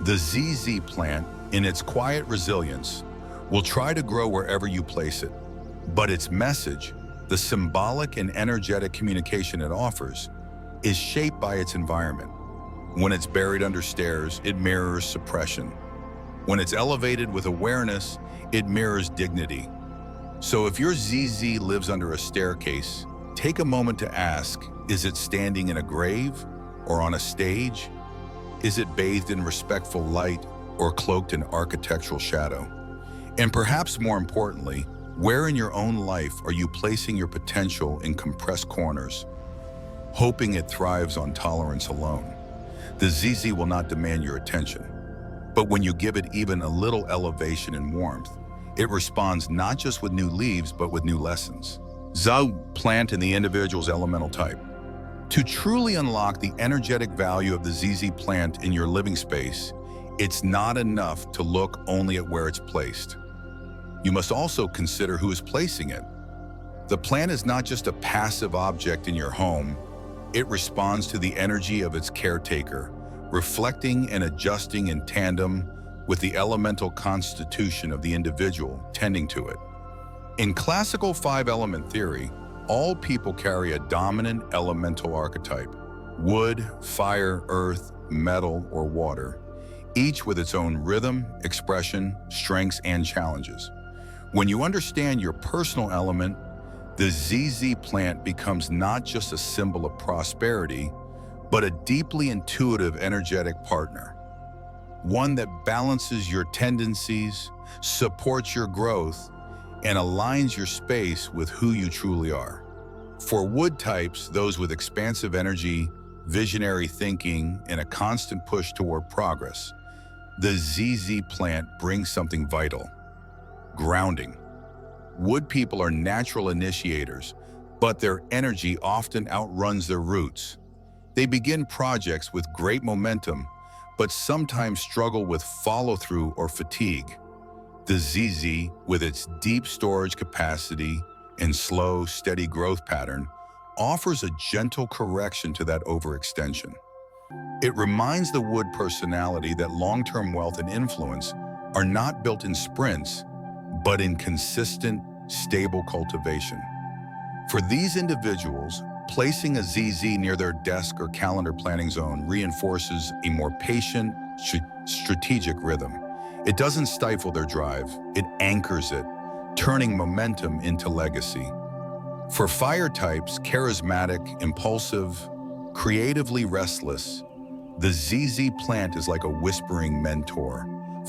The ZZ plant, in its quiet resilience, will try to grow wherever you place it. But its message, the symbolic and energetic communication it offers, is shaped by its environment. When it's buried under stairs, it mirrors suppression. When it's elevated with awareness, it mirrors dignity. So if your ZZ lives under a staircase, take a moment to ask, is it standing in a grave or on a stage? Is it bathed in respectful light or cloaked in architectural shadow? And perhaps more importantly, where in your own life are you placing your potential in compressed corners, hoping it thrives on tolerance alone? The ZZ will not demand your attention, but when you give it even a little elevation and warmth, it responds not just with new leaves, but with new lessons. Plant in the individual's elemental type. To truly unlock the energetic value of the ZZ plant in your living space, it's not enough to look only at where it's placed. You must also consider who is placing it. The plant is not just a passive object in your home, it responds to the energy of its caretaker, reflecting and adjusting in tandem with the elemental constitution of the individual tending to it. In classical five-element theory, all people carry a dominant elemental archetype: wood, fire, earth, metal, or water, each with its own rhythm, expression, strengths, and challenges. When you understand your personal element, the ZZ plant becomes not just a symbol of prosperity, but a deeply intuitive, energetic partner. One that balances your tendencies, supports your growth, and aligns your space with who you truly are. For wood types, those with expansive energy, visionary thinking, and a constant push toward progress, the ZZ plant brings something vital: grounding. Wood people are natural initiators, but their energy often outruns their roots. They begin projects with great momentum, but sometimes struggle with follow-through or fatigue. The ZZ, with its deep storage capacity and slow, steady growth pattern, offers a gentle correction to that overextension. It reminds the wood personality that long-term wealth and influence are not built in sprints, but in consistent, stable cultivation. For these individuals, placing a ZZ near their desk or calendar planning zone reinforces a more patient, strategic rhythm. It doesn't stifle their drive, it anchors it, turning momentum into legacy. For fire types, charismatic, impulsive, creatively restless, the ZZ plant is like a whispering mentor.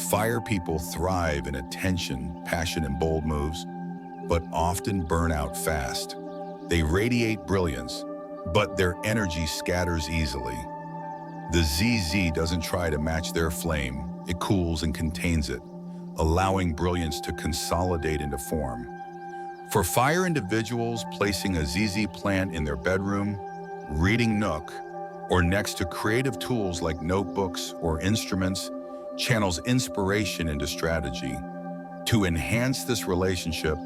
Fire people thrive in attention, passion, and bold moves, but often burn out fast. They radiate brilliance, but their energy scatters easily. The ZZ doesn't try to match their flame, it cools and contains it, allowing brilliance to consolidate into form. For fire individuals, placing a ZZ plant in their bedroom, reading nook, or next to creative tools like notebooks or instruments channels inspiration into strategy. To enhance this relationship,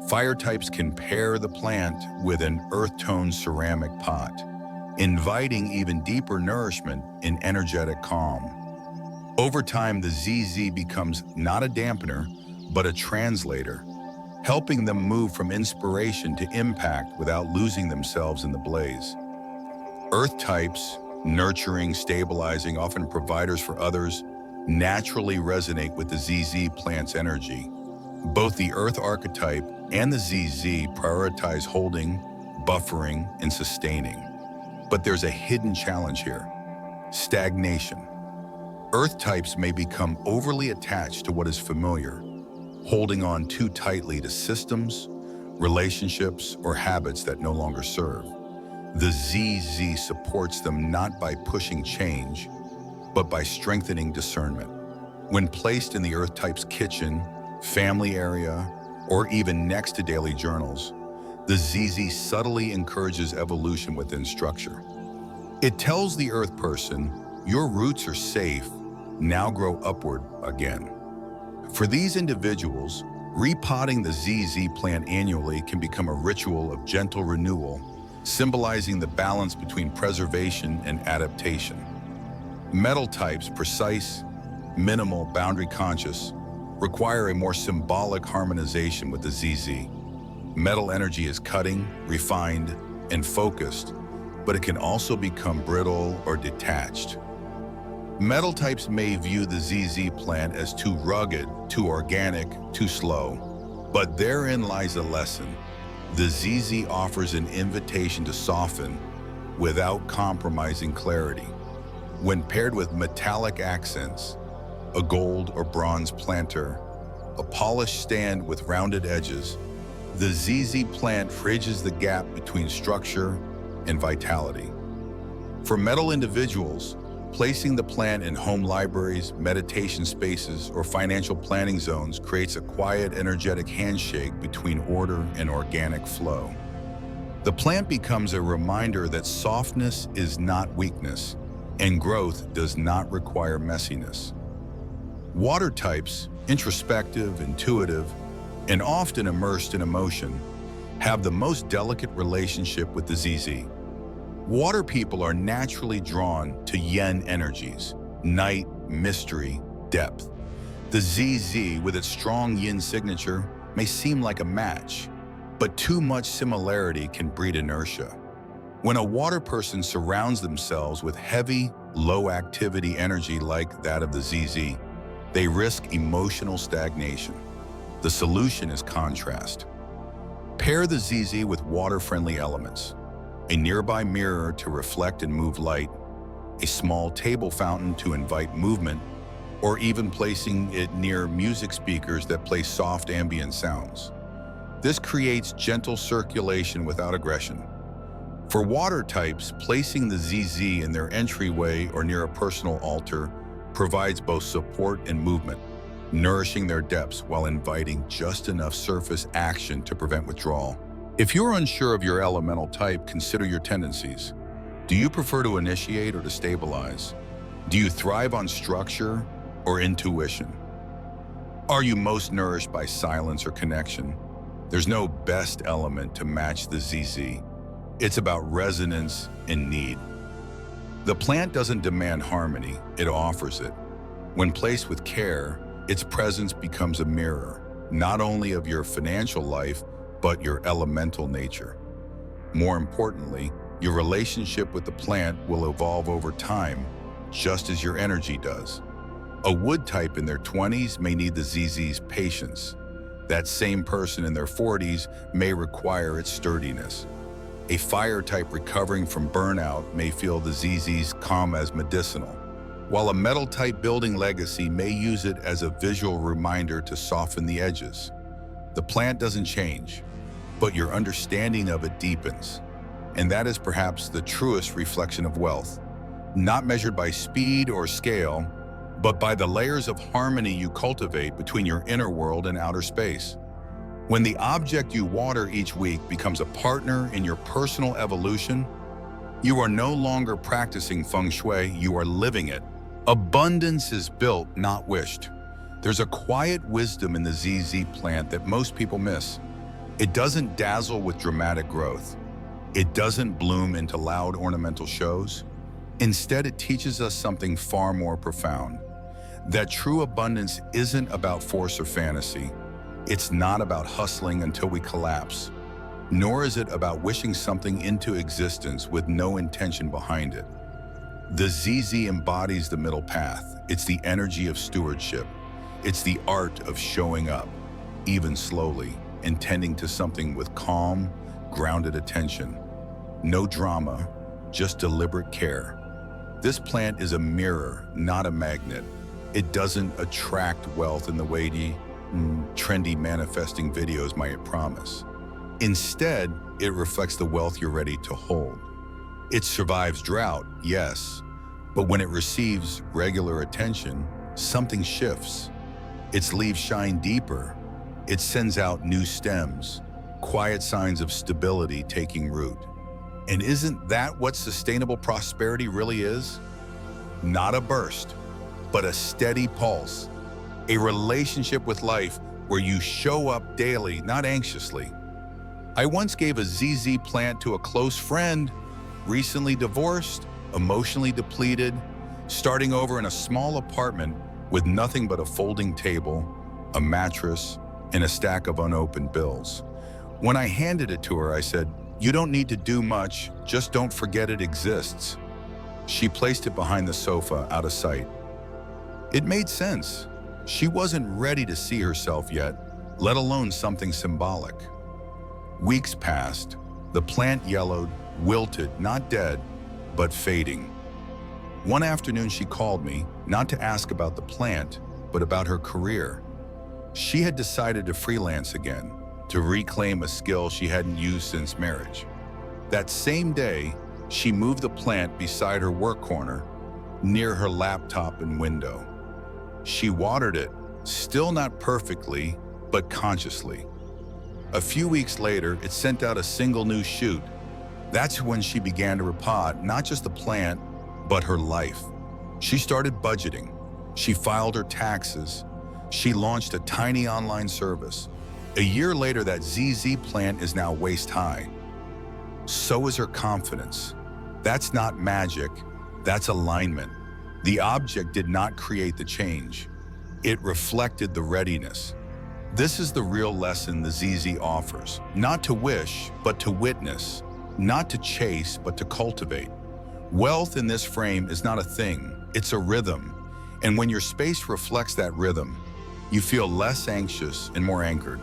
fire types can pair the plant with an earth-tone ceramic pot, inviting even deeper nourishment in energetic calm. Over time, the ZZ becomes not a dampener, but a translator, helping them move from inspiration to impact without losing themselves in the blaze. Earth types, nurturing, stabilizing, often providers for others, naturally resonate with the ZZ plant's energy. Both the Earth archetype and the ZZ prioritize holding, buffering, and sustaining. But there's a hidden challenge here: stagnation. Earth types may become overly attached to what is familiar, holding on too tightly to systems, relationships, or habits that no longer serve. The ZZ supports them not by pushing change, but by strengthening discernment. When placed in the Earth type's kitchen, family area, or even next to daily journals, the ZZ subtly encourages evolution within structure. It tells the Earth person, your roots are safe, now grow upward again. For these individuals, repotting the ZZ plant annually can become a ritual of gentle renewal, symbolizing the balance between preservation and adaptation. Metal types, precise, minimal, boundary-conscious, require a more symbolic harmonization with the ZZ. Metal energy is cutting, refined, and focused, but it can also become brittle or detached. Metal types may view the ZZ plant as too rugged, too organic, too slow, but therein lies a lesson. The ZZ offers an invitation to soften without compromising clarity. When paired with metallic accents, a gold or bronze planter, a polished stand with rounded edges, the ZZ plant bridges the gap between structure and vitality. For metal individuals, placing the plant in home libraries, meditation spaces, or financial planning zones creates a quiet, energetic handshake between order and organic flow. The plant becomes a reminder that softness is not weakness, and growth does not require messiness. Water types, introspective, intuitive, and often immersed in emotion, have the most delicate relationship with the ZZ. Water people are naturally drawn to yin energies, night, mystery, depth. The ZZ, with its strong yin signature, may seem like a match, but too much similarity can breed inertia. When a water person surrounds themselves with heavy, low-activity energy like that of the ZZ, they risk emotional stagnation. The solution is contrast. Pair the ZZ with water-friendly elements: a nearby mirror to reflect and move light, a small table fountain to invite movement, or even placing it near music speakers that play soft ambient sounds. This creates gentle circulation without aggression. For water types, placing the ZZ in their entryway or near a personal altar provides both support and movement, nourishing their depths while inviting just enough surface action to prevent withdrawal. If you're unsure of your elemental type, consider your tendencies. Do you prefer to initiate or to stabilize? Do you thrive on structure or intuition? Are you most nourished by silence or connection? There's no best element to match the ZZ. It's about resonance and need. The plant doesn't demand harmony, it offers it. When placed with care, its presence becomes a mirror, not only of your financial life, but your elemental nature. More importantly, your relationship with the plant will evolve over time, just as your energy does. A wood type in their 20s may need the ZZ's patience. That same person in their 40s may require its sturdiness. A fire type recovering from burnout may feel the ZZ's calm as medicinal, while a metal type building legacy may use it as a visual reminder to soften the edges. The plant doesn't change, but your understanding of it deepens. And that is perhaps the truest reflection of wealth, not measured by speed or scale, but by the layers of harmony you cultivate between your inner world and outer space. When the object you water each week becomes a partner in your personal evolution, you are no longer practicing Feng Shui, you are living it. Abundance is built, not wished. There's a quiet wisdom in the ZZ plant that most people miss. It doesn't dazzle with dramatic growth. It doesn't bloom into loud ornamental shows. Instead, it teaches us something far more profound. That true abundance isn't about force or fantasy. It's not about hustling until we collapse, nor is it about wishing something into existence with no intention behind it. The ZZ embodies the middle path. It's the energy of stewardship. It's the art of showing up, even slowly, and tending to something with calm, grounded attention. No drama, just deliberate care. This plant is a mirror, not a magnet. It doesn't attract wealth in the way the trendy manifesting videos might promise. Instead, it reflects the wealth you're ready to hold. It survives drought, yes, but when it receives regular attention, something shifts. Its leaves shine deeper. It sends out new stems, quiet signs of stability taking root. And isn't that what sustainable prosperity really is? Not a burst, but a steady pulse. A relationship with life where you show up daily, not anxiously. I once gave a ZZ plant to a close friend, recently divorced, emotionally depleted, starting over in a small apartment with nothing but a folding table, a mattress, and a stack of unopened bills. When I handed it to her, I said, "You don't need to do much, just don't forget it exists." She placed it behind the sofa, out of sight. It made sense. She wasn't ready to see herself yet, let alone something symbolic. Weeks passed. The plant yellowed, wilted, not dead, but fading. One afternoon she called me, not to ask about the plant, but about her career. She had decided to freelance again, to reclaim a skill she hadn't used since marriage. That same day, she moved the plant beside her work corner, near her laptop and window. She watered it, still not perfectly, but consciously. A few weeks later, it sent out a single new shoot. That's when she began to repot not just the plant, but her life. She started budgeting. She filed her taxes. She launched a tiny online service. A year later, that ZZ plant is now waist high. So is her confidence. That's not magic, that's alignment. The object did not create the change. It reflected the readiness. This is the real lesson the ZZ offers. Not to wish, but to witness. Not to chase, but to cultivate. Wealth in this frame is not a thing, it's a rhythm. And when your space reflects that rhythm, you feel less anxious and more anchored.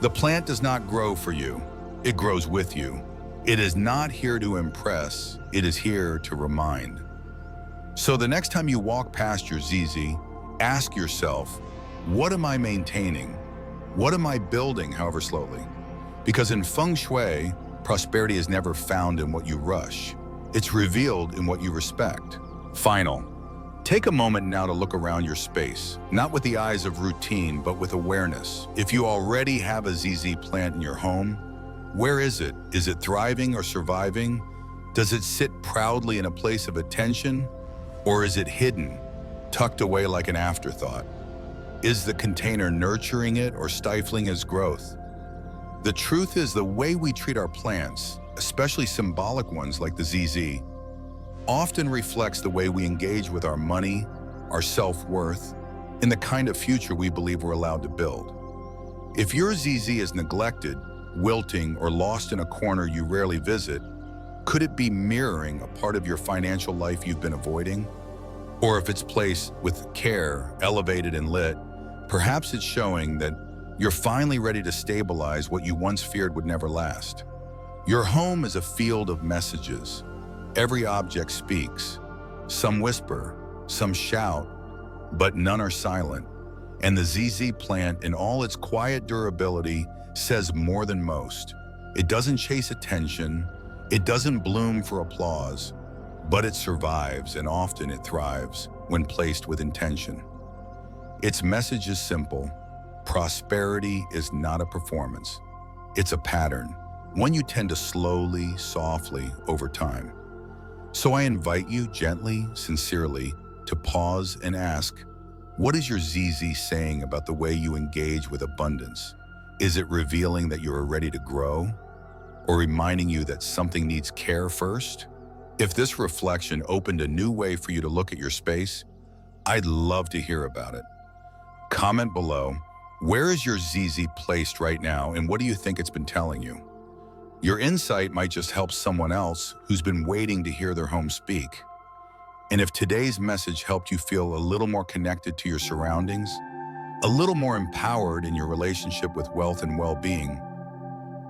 The plant does not grow for you, it grows with you. It is not here to impress, it is here to remind. So the next time you walk past your ZZ, ask yourself, what am I maintaining? What am I building, however slowly? Because in Feng Shui, prosperity is never found in what you rush. It's revealed in what you respect. Final. Take a moment now to look around your space, not with the eyes of routine, but with awareness. If you already have a ZZ plant in your home, where is it? Is it thriving or surviving? Does it sit proudly in a place of attention? Or is it hidden, tucked away like an afterthought? Is the container nurturing it or stifling its growth? The truth is, the way we treat our plants, especially symbolic ones like the ZZ, often reflects the way we engage with our money, our self-worth, and the kind of future we believe we're allowed to build. If your ZZ is neglected, wilting, or lost in a corner you rarely visit, could it be mirroring a part of your financial life you've been avoiding? Or if it's placed with care, elevated and lit, perhaps it's showing that you're finally ready to stabilize what you once feared would never last. Your home is a field of messages. Every object speaks. Some whisper, some shout, but none are silent. And the ZZ plant, in all its quiet durability, says more than most. It doesn't chase attention, it doesn't bloom for applause, but it survives, and often it thrives when placed with intention. Its message is simple. Prosperity is not a performance. It's a pattern, one you tend to slowly, softly, over time. So I invite you gently, sincerely, to pause and ask, what is your ZZ saying about the way you engage with abundance? Is it revealing that you are ready to grow? Or reminding you that something needs care first? If this reflection opened a new way for you to look at your space, I'd love to hear about it. Comment below, where is your ZZ placed right now, and what do you think it's been telling you? Your insight might just help someone else who's been waiting to hear their home speak. And if today's message helped you feel a little more connected to your surroundings, a little more empowered in your relationship with wealth and well-being,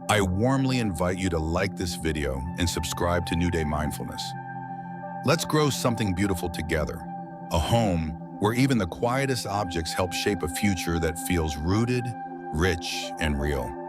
I warmly invite you to like this video and subscribe to New Day Mindfulness. Let's grow something beautiful together, a home where even the quietest objects help shape a future that feels rooted, rich, and real.